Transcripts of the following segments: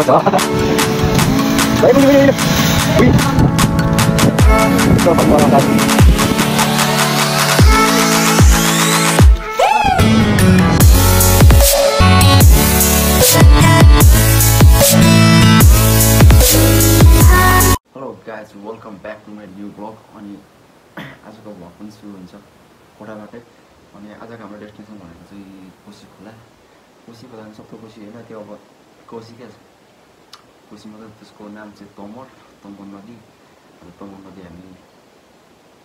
guys, welcome back to my new vlog. अनि आजको vlog पनि सुरु हुन्छ कोठाबाटै। अनि आजको हाम्रो डेस्टिनेसन भनेको चाहिँ कोशी खोला। कोशी खोला सबै कोशी हैन, त्यो अब कोशी क्या कोशीमा त त्यसको नाम चाहिँ तमर नदी। अब तमर नदी हामी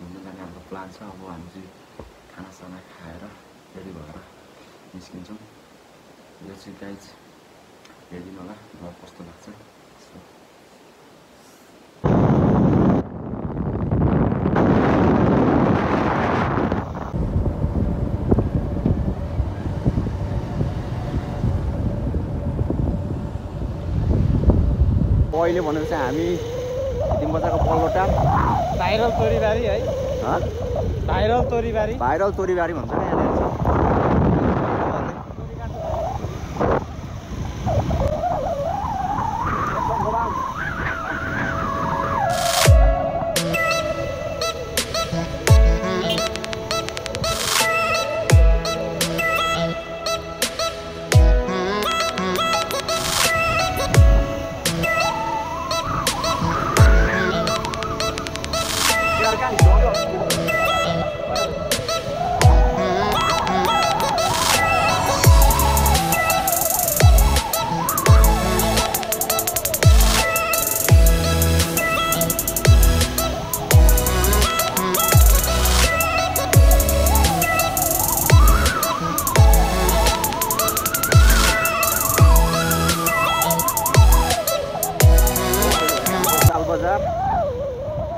घुम्न जाने हाम्रो प्लान छ। अब हामी चाहिँ खानासाना खाएर रेडी भएर निस्किन्छौँ। यो चाहिँ गाइज हेरिदिनु होला भ्लग कस्तो लाग्छ। अहिले भनेको चाहिँ हामी तिमबजारको पल्लोटार भाइरल तोरीबारी है। भाइरल तोरीबारी भन्छ नि यहाँनिर चाहिँ।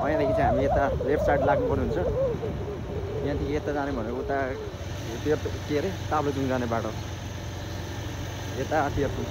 यहाँदेखि चाहिँ हामी यता लेफ्ट साइड लाग्नुपर्ने हुन्छ। यहाँदेखि यता जाने भनेको उता के अरे ताप्लेजुङ जाने बाटो यता तेह्रथुम।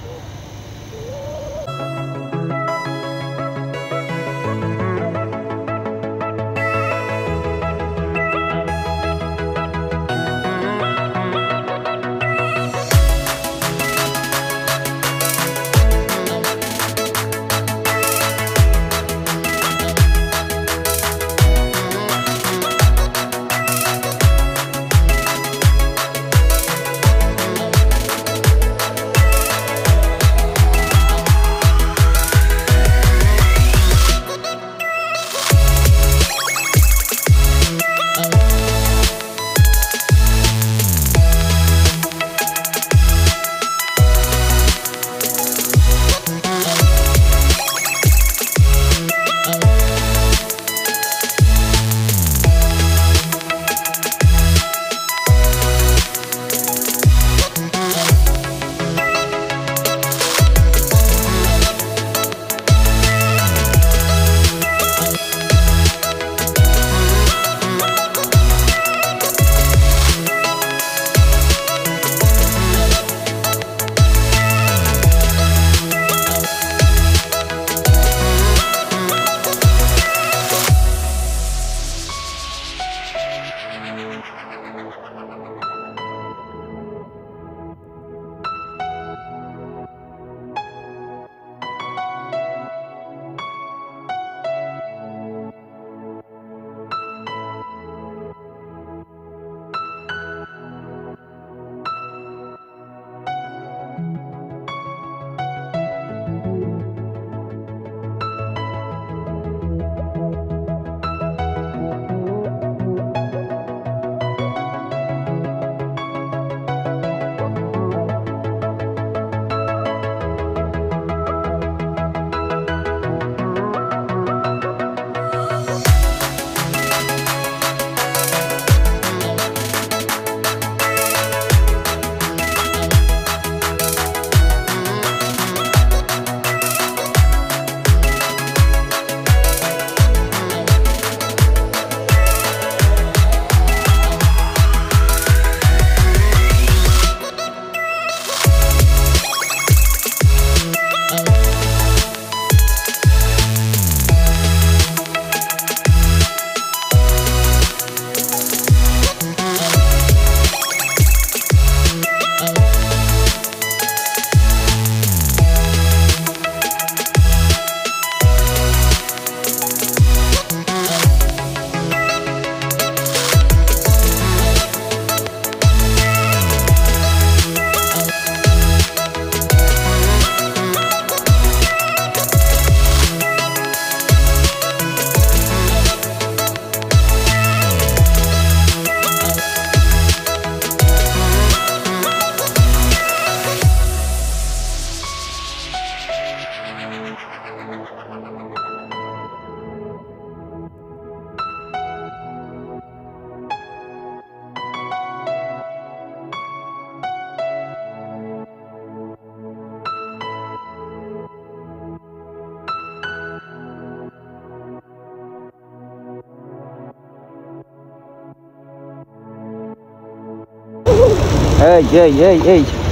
Ei.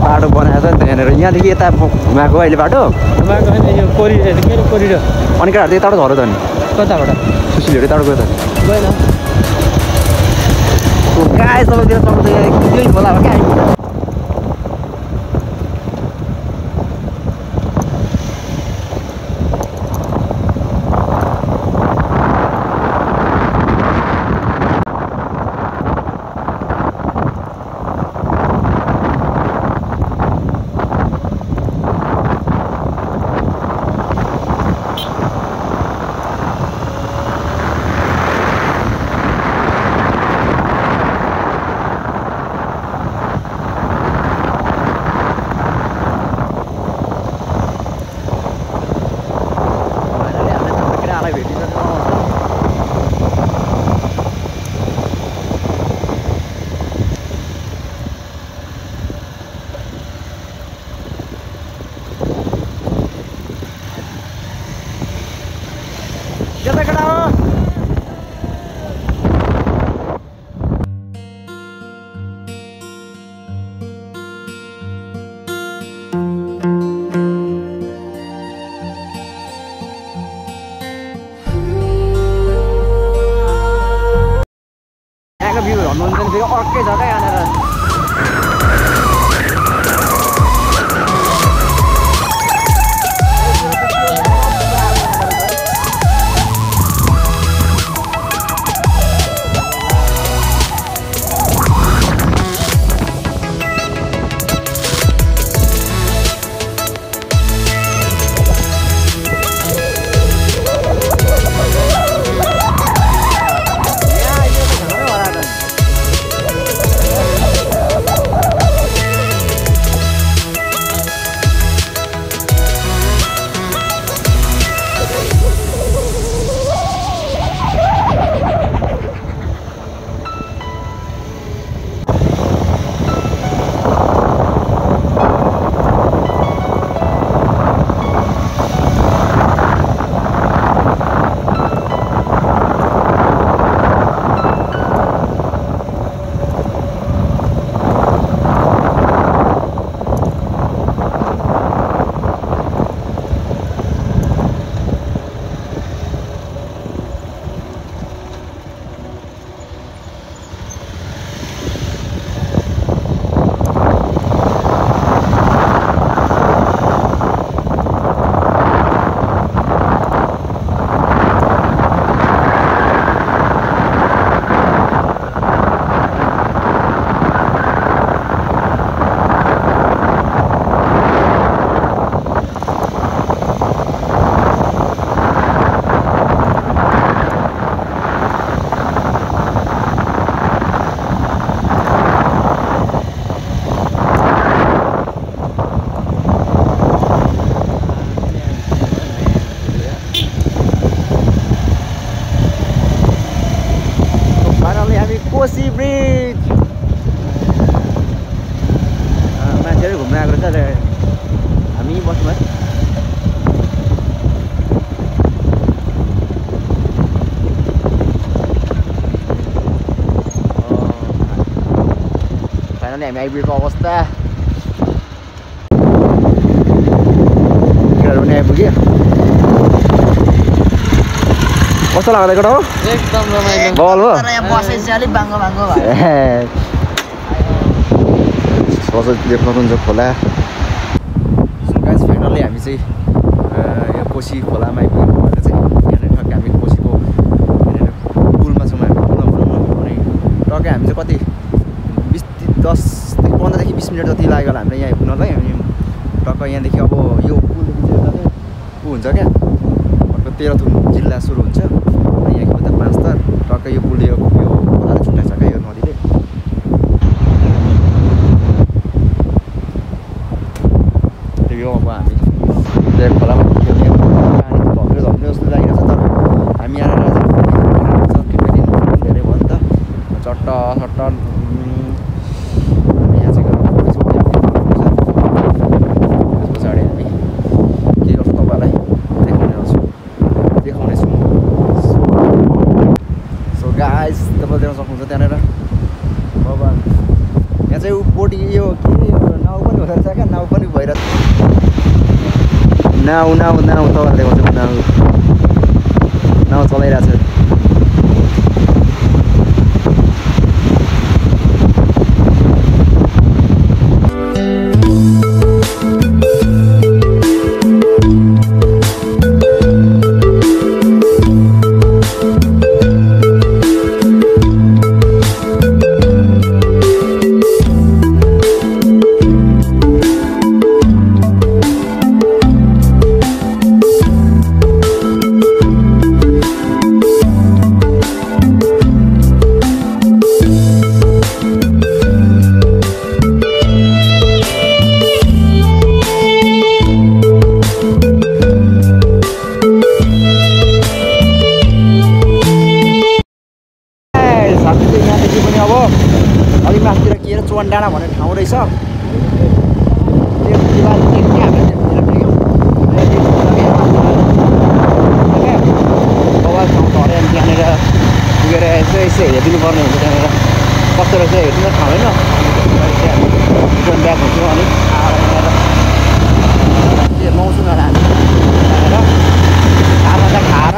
बाटो बनाएको छ नि त यहाँनिर यहाँदेखि यता घुमाएको अहिले बाटो घुमाएको होइन यो कोरिडोर के अरे कोरिडोर अनि केटाहरू यताबाट झऱ्यो त नि कताबाट सुशीलहरू यताबाट गयो त गएन गाई सबैतिर यही होला अब क्या अर्कै छ क्या यहाँनिर अहिले हामी बस्नु है फाइनली हामी आइपुगेको अवस्था पनि आइपुग्यो कस्तो लाग्दै केटा हो एकदम रमाइलो बल हो तर यहाँ बसेर चाहिँ अलिक बाङ्गो बाङ्गो भयो देख्न पनि छ खोला गाइस फाइनली हामी चाहिँ यो कोशी खोलामा आइपुग्यौँ भनेर चाहिँ यहाँनिर ठक्कै हामी कोशीको यहाँनिर पुलमा छौँ हामी पुलमा भनौँ न अनि टक्कै हामी चाहिँ कति 10-15 देखि 20 मिनट जति लाग्यो होला हामीलाई यहाँ आइपुग्नलाई अनि टक्कै यहाँदेखि अब यो पुलदेखि चाहिँ यता चाहिँ ऊ हुन्छ क्या अर्को तेह्रथुम जिल्ला सुरु हुन्छ अनि यहाँको उता 5 तार टक्कै यो पुल यो खोलाले छुट्याएको छ क्या यो नदीले त्यो अब हामी त्यो खोलामा खेल्ने पानी धम्ने जस्तो लागिरहेको छ तर हामी यहाँ धेरै भयो नि त चट्ट सक्नुहुन्छ त्यहाँनिर अब यहाँ चाहिँ बोटी यो के नाउ पनि हुँदो रहेछ क्या नाउ पनि भइरहेको नाउ तपाईँहरूले देखाउँछ नाउ चलाइरहेको छ डाँडा भन्ने ठाउँ रहेछ त्यो दिवाल देख्ने हामीले बवाल ठाउँ छ अरे अनि त्यहाँनिर पुगेर यसो हेरिदिनु पर्ने हुन्छ त्यहाँनिर कस्तो रहेछ हेर्नु ठाउँ होइन रिटर्न ब्याक हुन्थ्यो अलिक त्यो मौसम हामी त्यहाँनिर खाना खाएर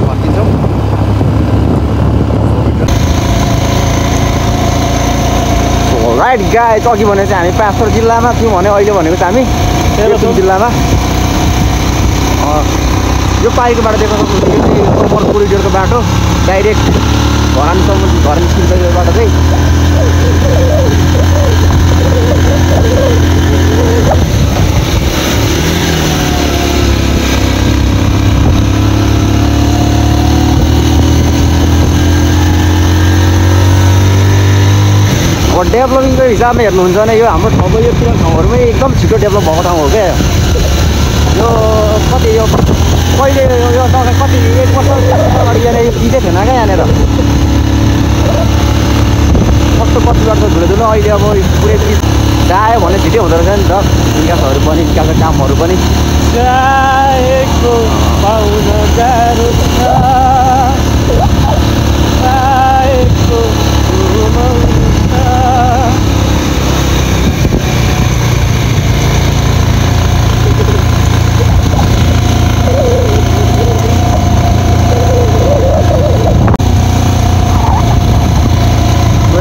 फर्किन्छौँ राइट गाइस अघि भने चाहिँ हामी पाँचथर जिल्लामा थियौँ भने अहिले भनेको चाहिँ हामी तेह्रथुम जिल्लामा यो पारिको बाटो देख्न सक्नुहुन्छ यो चाहिँ नम्बर कोरिडोरको बाटो डाइरेक्ट घरानसम्म घर निस्किन्छ यो बाटो चाहिँ अब डेभलपिङको हिसाबले हेर्नुहुन्छ भने यो हाम्रो ठाउँको यो ठाउँहरूमै एकदम छिटो डेभलप भएको ठाउँ हो क्या यो कति यो पहिले यो तपाईँ कति 1 वर्ष अगाडि यहाँनिर यो पिँदै थिएन क्या यहाँनिर कस्तो कति वर्ष धुलो अहिले अब पुरै चाह्यो भने छिटै हुँदो रहेछ नि त विकासहरू पनि विकासको कामहरू पनि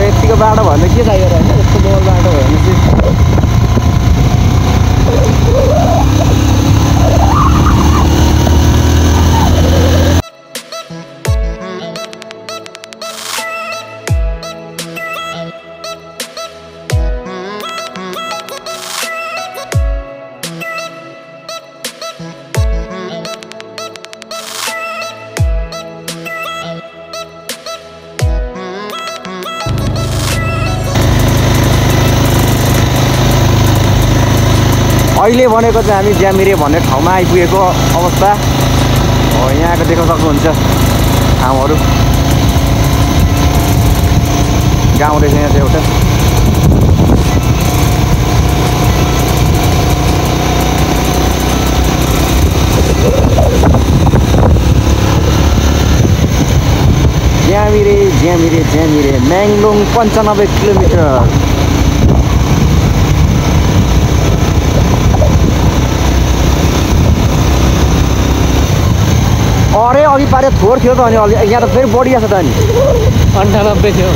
यतिको बाटो भन्दा के चाहियो र होइन यस्तो बल बाटो भयो भने चाहिँ अहिले भनेको चाहिँ हामी ज्यामिरे भन्ने ठाउँमा आइपुगेको अवस्था हो यहाँको देख्न सक्नुहुन्छ ठाउँहरू गाउँ रहेछ यहाँ चाहिँ एउटा यहाँनिर म्याङलोङ 95 किलोमिटर। अरे अघि पारे थोर थियो त अनि यहाँ त फेरि बढिया छ त अनि 98 थियो।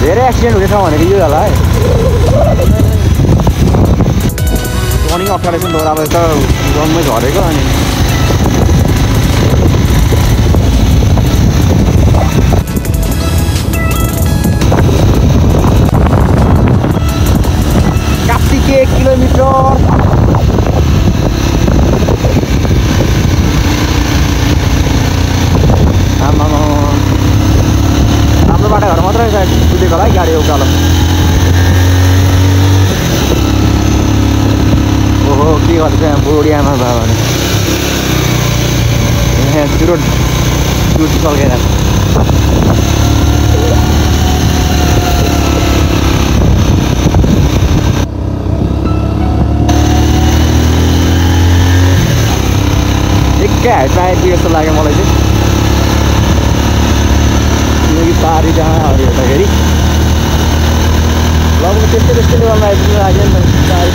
धेरै एक्सिडेन्ट हुनेछ भनेको यो होला है। टर्निङ अप्ठ्यारो छ नि त अब त जम्मै झरेको अनि कार्तिके 1 किलोमिटर। हाम्रो बाटाघाट मात्रै सायद कुदेको होला है गाडी उकालो। ओहो के गर्दैछ यहाँ बुढी आमा भयो भने यहाँ चुरोट चल्केर एकै हाइटमा आइपुग्यो जस्तो लाग्यो मलाई चाहिँ। पारी जहाँ हऱ्यो हेर्दाखेरि लगभग त्यस्तै लेभलमा आइपुग्नु लाग्यो नि त पारी।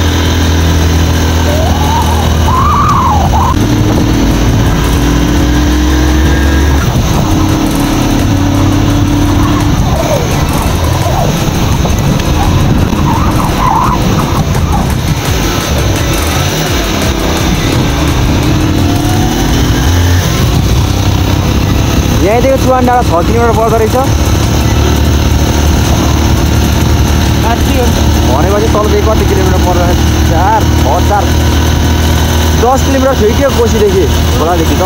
यहीँदेखि चुवान डाँडा 6 किलोमिटर पर्दो रहेछ भनेपछि तलदेखि कति किलोमिटर पर्दो रहेछ? 4 10 किलोमिटर थियो कि कोसीदेखि खोलादेखि त।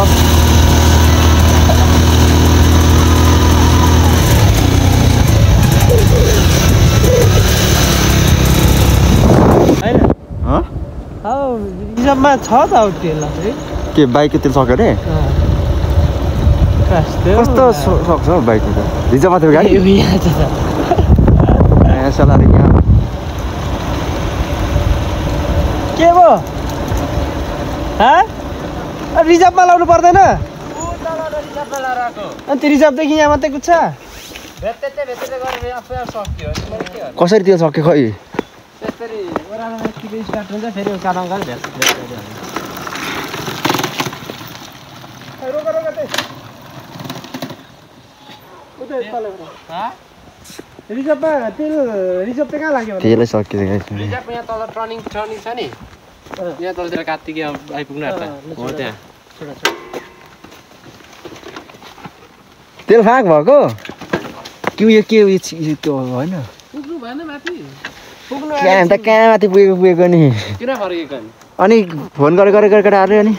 रिजर्भमा छ त तेल के बाइकको तेल सक्यो अरे? कस्तो सक्छ बाइकको त? रिजर्भमा थियो गाडी सलारी यहाँ के भयो? रिजर्भमा लाउनु पर्दैन? अनि त्यो रिजर्भदेखि यहाँ मात्रै कुद्छ? कसरी तेल सक्यो खै? त्यसरी ओह्रालोमा किलो स्टार्ट हुन्छ फेरि उकालोमा रिजर्भमा तेल रिजर्भ चाहिँ कहाँ लाग्यो? तेलै सकियो। रिजर्भ यहाँ तल टर्निङ छ नि, यहाँ तलतिर कार्तिक आइपुग्नु आँट्छ हो त्यहाँ। तेल फाक भएको कि उयो के उयो त्यो होइन? पुग्नु भएन माथि? कहाँ त कहाँ माथि पुगेको नि? किन फर्केको नि? अनि फोन गरेर आयो अनि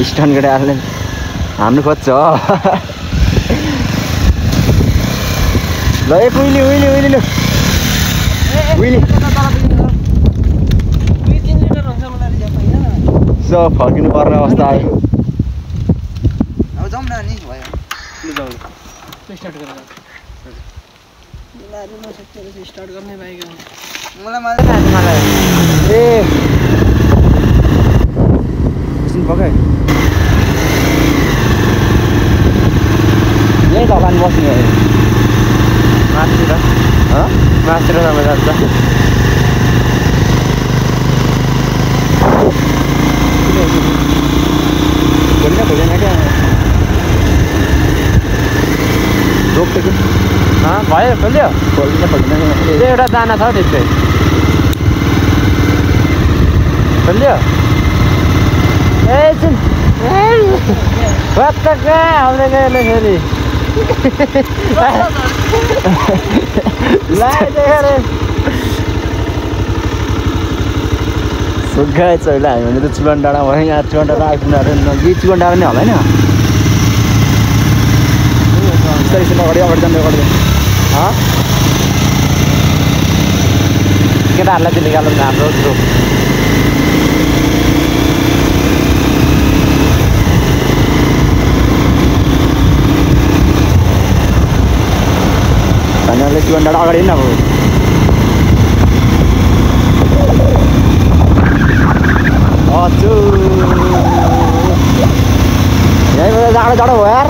स्टन गरेर हान्नु खोज्छ। ल एक उइली फर्किनु पर्ने अवस्था आयो। अब जाउँ न नि भयो। स्टार्ट गर्ने बाइक मलाई पकाइ यही दोकान बस्ने माथितिर माथितिर समय जान्छ भोलिन क्या रोक्छ कि भयो खोल्यो त्यो एउटा दाना छ त्यस्तै खोल्यो ए सुन कहाँ आउँदै गयो फेरि सुक्खा छैन हामी भने त चुवन डाँडा भयो यहाँ चुवन डाँडा आइपुग्नु यही चुवन डाँडा नै होला होइन अगाडि अगाडि जाँदै अगाडि केटाहरूलाई चाहिँ निकाल्नु हाम्रो ग्रुप हामीहरूले चुवन डाँडा अगाडि नै अब यहीँबाट जाडो जाडो भयो यार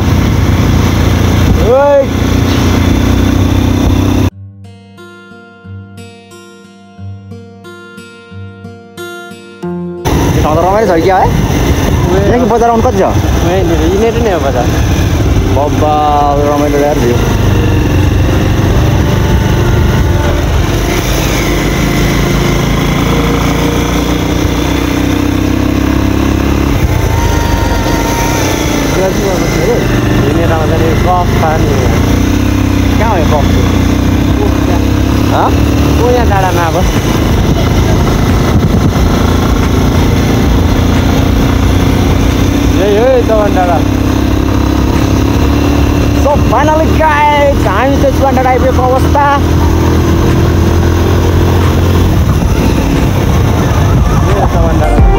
रमाइलो छ क्या है यहाँको बजार आउनु कति छ यिनीहरू नै हो बजार बाबा रमाइलो यार भयो यिनीहरूमा चाहिँ गफ खाने कहाँ हो यो गफ यहाँ डाँडामा अब यही हो चौवन डाँडा सो फाइनली गाइस हामी चाहिँ चौवन डाँडा आइपुगेको अवस्था चौवन डाँडा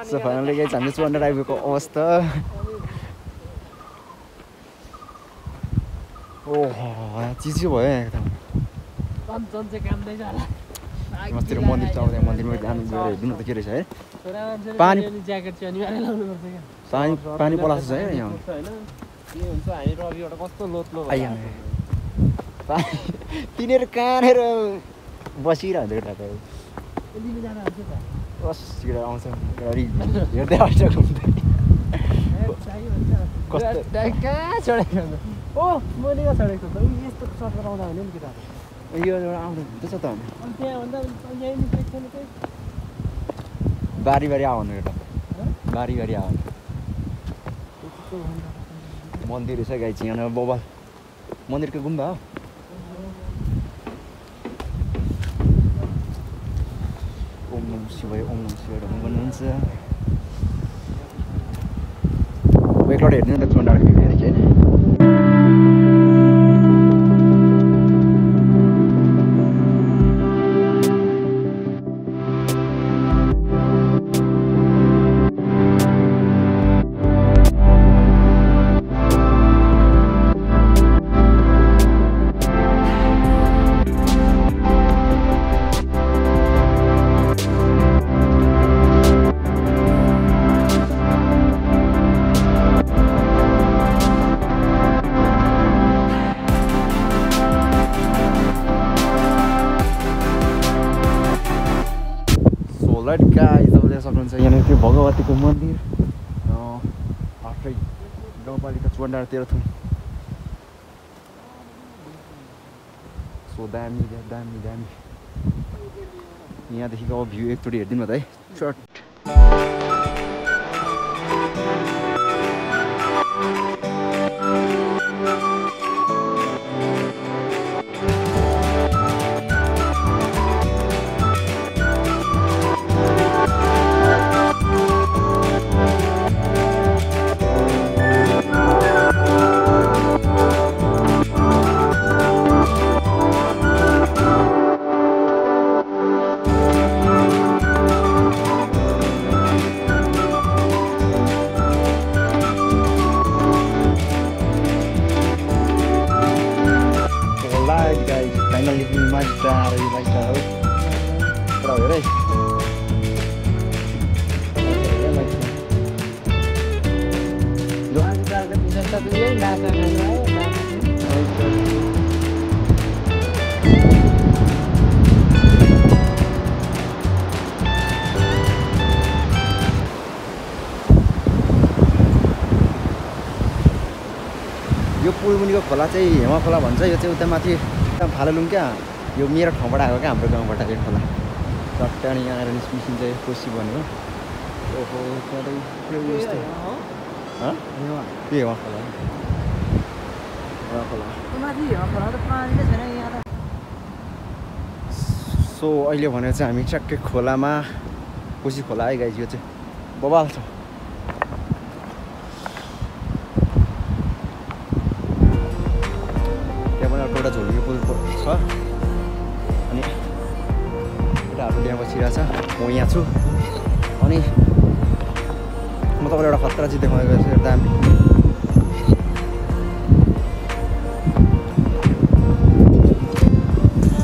So finally guys, हामी चौवन डाँडा आइपुगेको अवस्था ओहो चिसो भयो एकदम मस्तिर मन्दिर छ मन्दिरमा जानु गएर हेर्नु त के रहेछ है पानी पानी पलाएको छ है यहाँ तिनीहरू कहाँनिर बसिरहन्छ केटा बसिएर आउँछ हेर्दै आउँछ कस्तो कहाँ चढेको ओ मैले कहाँ चढेको त यस्तो सर्ट गराउँदा हुने नि केटा यो एउटा आउँदैन हुन्छ त त्यहाँभन्दा यहीँ निस्केको छैन त्यही बारी बारी आउनु केटा बारी बारी आउनु मन्दिर रहेछ गाई चाहिँ यहाँ बबा मन्दिरको गुम्बा हो ओम नम शिवाय भन्नुहुन्छ एकलट हेर्नु त चौवन डाँडाको भिडियो देखियो होइन राइट गाइस तपाईँले सक्नुहुन्छ यहाँनिर त्यो भगवतीको मन्दिर आफ्नै गाउँपालिका चुवाडार तेह्रथुम सो दामी दामी दामी यहाँदेखिको अब भ्यू एकचोटि हेरिदिनु त है चट यो पुलमुनिको खोला चाहिँ हेमा खोला भन्छ यो चाहिँ उता माथि फालुलुङ क्या यो मेरो ठाउँबाट आएको क्या हाम्रो गाउँबाट यो खोला टट्ट अनि यहाँ आएर निस्किन्छ यो कोसी भनेको ओहो के हेमा खोला सो अहिले भने चाहिँ हामी ट्याक्कै खोलामा कोसी खोला है गाइज यो चाहिँ बबाल छ एउटा झोलुको पुल छ अनि केटाहरू त्यहाँ बसिरहेछ म यहाँ छु अनि म तपाईँलाई एउटा खतरा चाहिँ देखाउने गर्छु एउटा दामी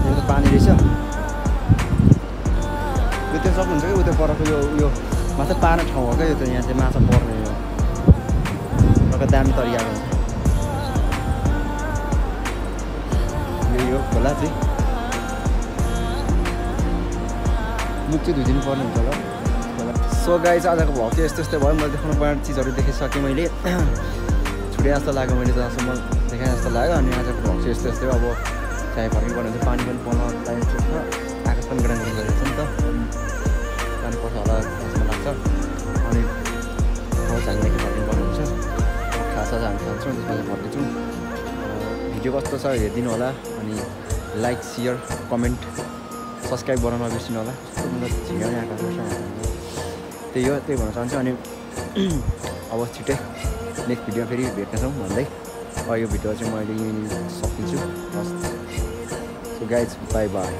यो त पानी रहेछ यो त्यो सक्नुहुन्छ कि उता परको यो माछा पार्ने ठाउँ हो क्या यो त यहाँ चाहिँ माछा पर्ने यो एउटा दामी तरिकाको हुन्छ यो खोला चाहिँ मुख चाहिँ धुइदिनु पर्ने हुन्छ होला सो गाइज आजको भ्लग चाहिँ यस्तो यस्तै भयो मैले देखाउनु पर्ने चिजहरू देखाइसकेँ मैले छुट्टै जस्तो लाग्यो मैले जहाँसम्म देखाएँ जस्तो लाग्यो अनि आजको भ्लग चाहिँ यस्तो यस्तै अब चाहे फर्किनु पर्ने हुन्छ पानी पनि पर्न चाहिन्छ आकाश पनि ग्राम गरेको छ नि त पानी पर्छ होला जस्तो लाग्छ अनि झाङदेखि फर्किनु पर्ने हुन्छ खासा चाहिँ हामी खान्छौँ त्यसमा चाहिँ फर्किन्छौँ भिडियो कस्तो छ हेरिदिनु होला अनि लाइक सेयर कमेन्ट सब्सक्राइब गर्न नबिर्सिनु होला झिँगाउने आएको त्यही हो त्यही भन्न चाहन्छु अनि अब छिट्टै नेक्स्ट भिडियोमा फेरि भेट्नेछौँ भन्दै यो भिडियो चाहिँ मैले यहीँनिर सकिन्छु हस् सो गाइज बाई बाई